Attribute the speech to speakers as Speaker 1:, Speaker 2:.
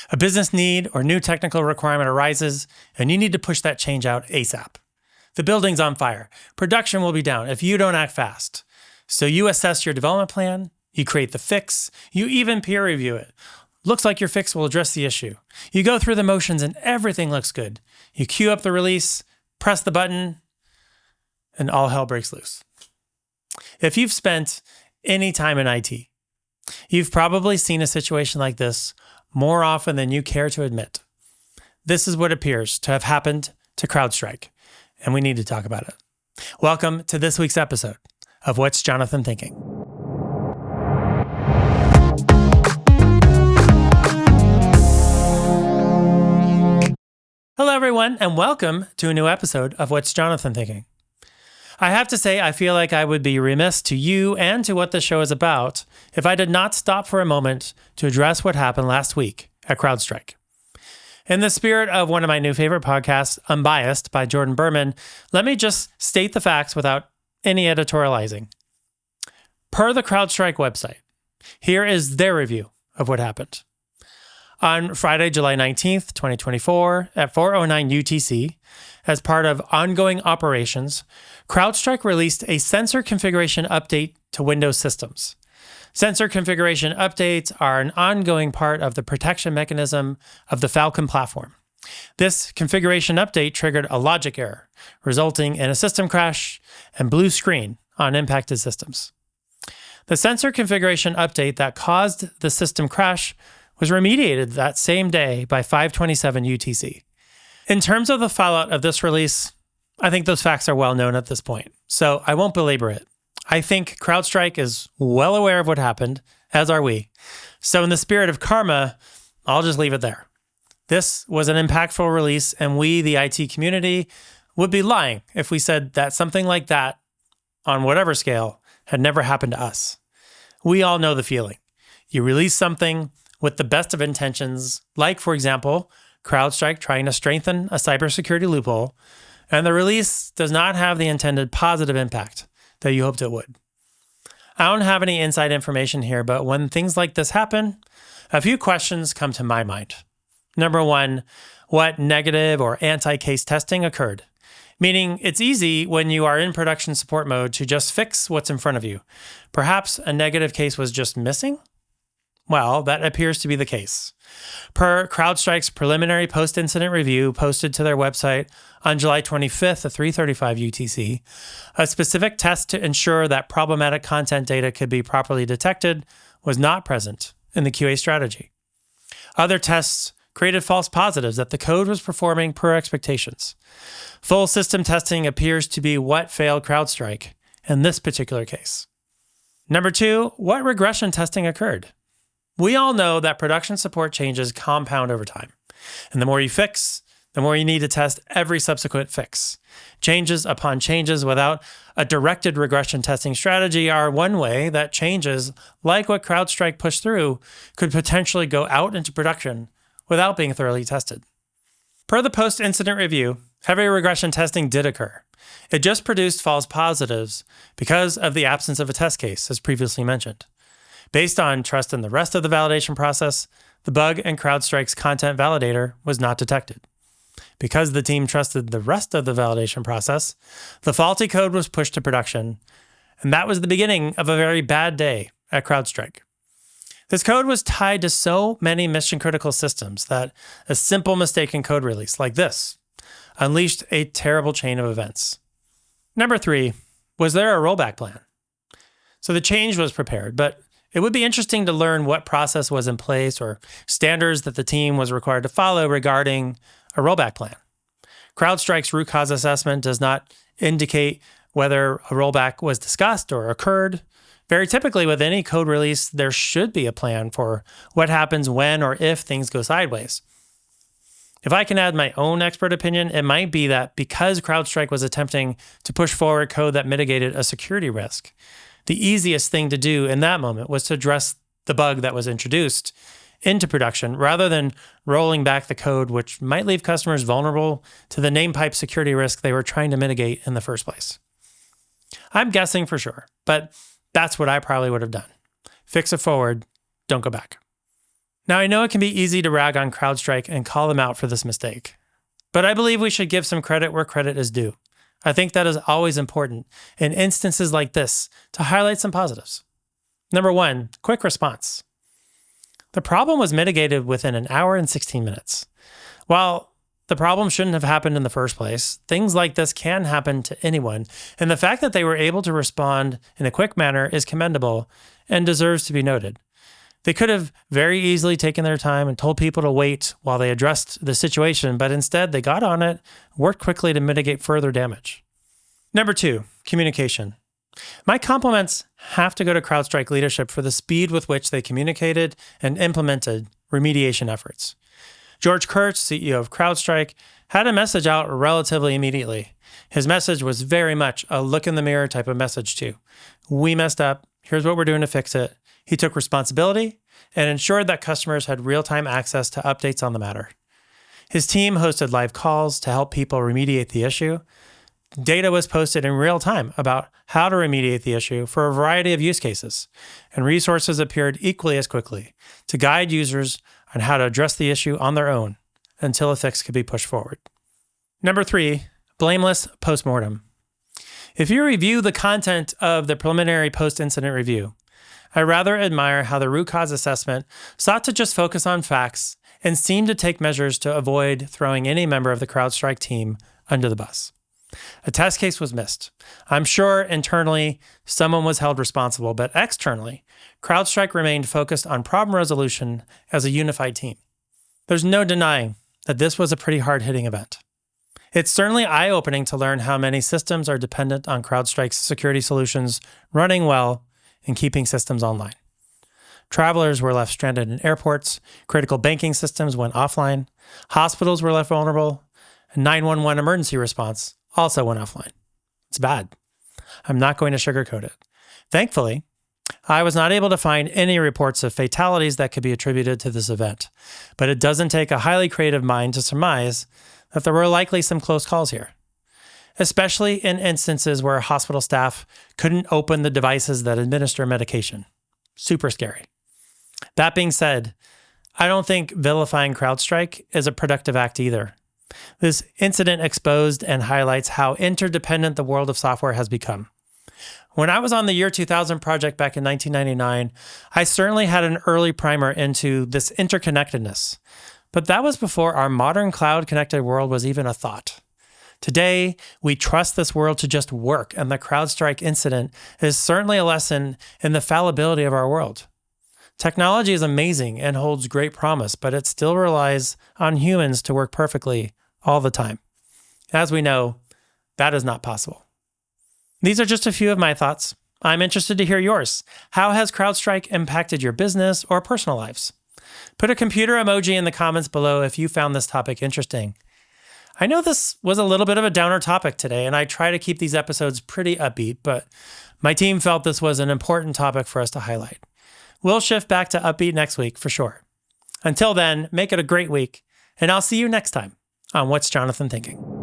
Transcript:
Speaker 1: A business need or new technical requirement arises, and you need to push that change out ASAP. The building's on fire. Production will be down if you don't act fast. So you assess your development plan, you create the fix, you even peer review it. Looks like your fix will address the issue. You go through the motions and everything looks good. You queue up the release, press the button, and all hell breaks loose. If you've spent any time in IT, you've probably seen a situation like this more often than you care to admit. This is what appears to have happened to Crowdstrike, and we need to talk about it. Welcome to this week's episode of What's Jonathan Thinking? Hello, everyone, and welcome to a new episode of What's Jonathan Thinking? I have to say, I feel like I would be remiss to you and to what the show is about if I did not stop for a moment to address what happened last week at Crowdstrike. In the spirit of one of my new favorite podcasts, Unbiased by Jordan Berman, let me just state the facts without any editorializing. Per the Crowdstrike website, here is their review of what happened. On Friday, July 19th, 2024, at 4:09 UTC, as part of ongoing operations, Crowdstrike released a sensor configuration update to Windows systems. Sensor configuration updates are an ongoing part of the protection mechanism of the Falcon platform. This configuration update triggered a logic error, resulting in a system crash and blue screen on impacted systems. The sensor configuration update that caused the system crash was remediated that same day by 5:27 UTC. In terms of the fallout of this release, I think those facts are well known at this point, so I won't belabor it. I think Crowdstrike is well aware of what happened, as are we. So in the spirit of karma, I'll just leave it there. This was an impactful release, and we, the IT community, would be lying if we said that something like that, on whatever scale, had never happened to us. We all know the feeling. You release something with the best of intentions, like, for example, Crowdstrike trying to strengthen a cybersecurity loophole, and the release does not have the intended positive impact that you hoped it would. I don't have any inside information here, but when things like this happen, a few questions come to my mind. Number one, what negative or anti-case testing occurred? Meaning, it's easy when you are in production support mode to just fix what's in front of you. Perhaps a negative case was just missing? Well, that appears to be the case. Per Crowdstrike's preliminary post-incident review posted to their website on July 25th at 3:35 UTC, a specific test to ensure that problematic content data could be properly detected was not present in the QA strategy. Other tests created false positives that the code was performing per expectations. Full system testing appears to be what failed Crowdstrike in this particular case. Number two, what regression testing occurred? We all know that production support changes compound over time. And the more you fix, the more you need to test every subsequent fix. Changes upon changes without a directed regression testing strategy are one way that changes, like what Crowdstrike pushed through, could potentially go out into production without being thoroughly tested. Per the post-incident review, heavy regression testing did occur. It just produced false positives because of the absence of a test case, as previously mentioned. Based on trust in the rest of the validation process, the bug in Crowdstrike's content validator was not detected. Because the team trusted the rest of the validation process, the faulty code was pushed to production, and that was the beginning of a very bad day at Crowdstrike. This code was tied to so many mission-critical systems that a simple mistake in code release like this unleashed a terrible chain of events. Number three, was there a rollback plan? So the change was prepared, but it would be interesting to learn what process was in place or standards that the team was required to follow regarding a rollback plan. Crowdstrike's root cause assessment does not indicate whether a rollback was discussed or occurred. Very typically, with any code release, there should be a plan for what happens when or if things go sideways. If I can add my own expert opinion, it might be that because Crowdstrike was attempting to push forward code that mitigated a security risk, the easiest thing to do in that moment was to address the bug that was introduced into production rather than rolling back the code, which might leave customers vulnerable to the namepipe security risk they were trying to mitigate in the first place. I'm guessing for sure, but that's what I probably would have done. Fix it forward, don't go back. Now, I know it can be easy to rag on Crowdstrike and call them out for this mistake, but I believe we should give some credit where credit is due. I think that is always important in instances like this to highlight some positives. Number 1, quick response. The problem was mitigated within an hour and 16 minutes. While the problem shouldn't have happened in the first place, things like this can happen to anyone, and the fact that they were able to respond in a quick manner is commendable and deserves to be noted. They could have very easily taken their time and told people to wait while they addressed the situation, but instead they got on it, worked quickly to mitigate further damage. Number 2, communication. My compliments have to go to Crowdstrike leadership for the speed with which they communicated and implemented remediation efforts. George Kurtz, CEO of Crowdstrike, had a message out relatively immediately. His message was very much a look in the mirror type of message too. We messed up. Here's what we're doing to fix it. He took responsibility and ensured that customers had real-time access to updates on the matter. His team hosted live calls to help people remediate the issue. Data was posted in real time about how to remediate the issue for a variety of use cases, and resources appeared equally as quickly to guide users on how to address the issue on their own until a fix could be pushed forward. Number 3, blameless postmortem. If you review the content of the preliminary post-incident review, I rather admire how the root cause assessment sought to just focus on facts and seemed to take measures to avoid throwing any member of the Crowdstrike team under the bus. A test case was missed. I'm sure internally someone was held responsible, but externally, Crowdstrike remained focused on problem resolution as a unified team. There's no denying that this was a pretty hard-hitting event. It's certainly eye-opening to learn how many systems are dependent on Crowdstrike's security solutions running well and keeping systems online. Travelers were left stranded in airports, critical banking systems went offline, hospitals were left vulnerable, and 911 emergency response also went offline. It's bad. I'm not going to sugarcoat it. Thankfully, I was not able to find any reports of fatalities that could be attributed to this event, but it doesn't take a highly creative mind to surmise that there were likely some close calls here, especially in instances where hospital staff couldn't open the devices that administer medication. Super scary. That being said, I don't think vilifying Crowdstrike is a productive act either. This incident exposed and highlights how interdependent the world of software has become. When I was on the Year 2000 project back in 1999, I certainly had an early primer into this interconnectedness, but that was before our modern cloud-connected world was even a thought. Today, we trust this world to just work, and the Crowdstrike incident is certainly a lesson in the fallibility of our world. Technology is amazing and holds great promise, but it still relies on humans to work perfectly all the time. As we know, that is not possible. These are just a few of my thoughts. I'm interested to hear yours. How has Crowdstrike impacted your business or personal lives? Put a computer emoji in the comments below if you found this topic interesting. I know this was a little bit of a downer topic today, and I try to keep these episodes pretty upbeat, but my team felt this was an important topic for us to highlight. We'll shift back to upbeat next week for sure. Until then, make it a great week, and I'll see you next time on What's Jonathan Thinking?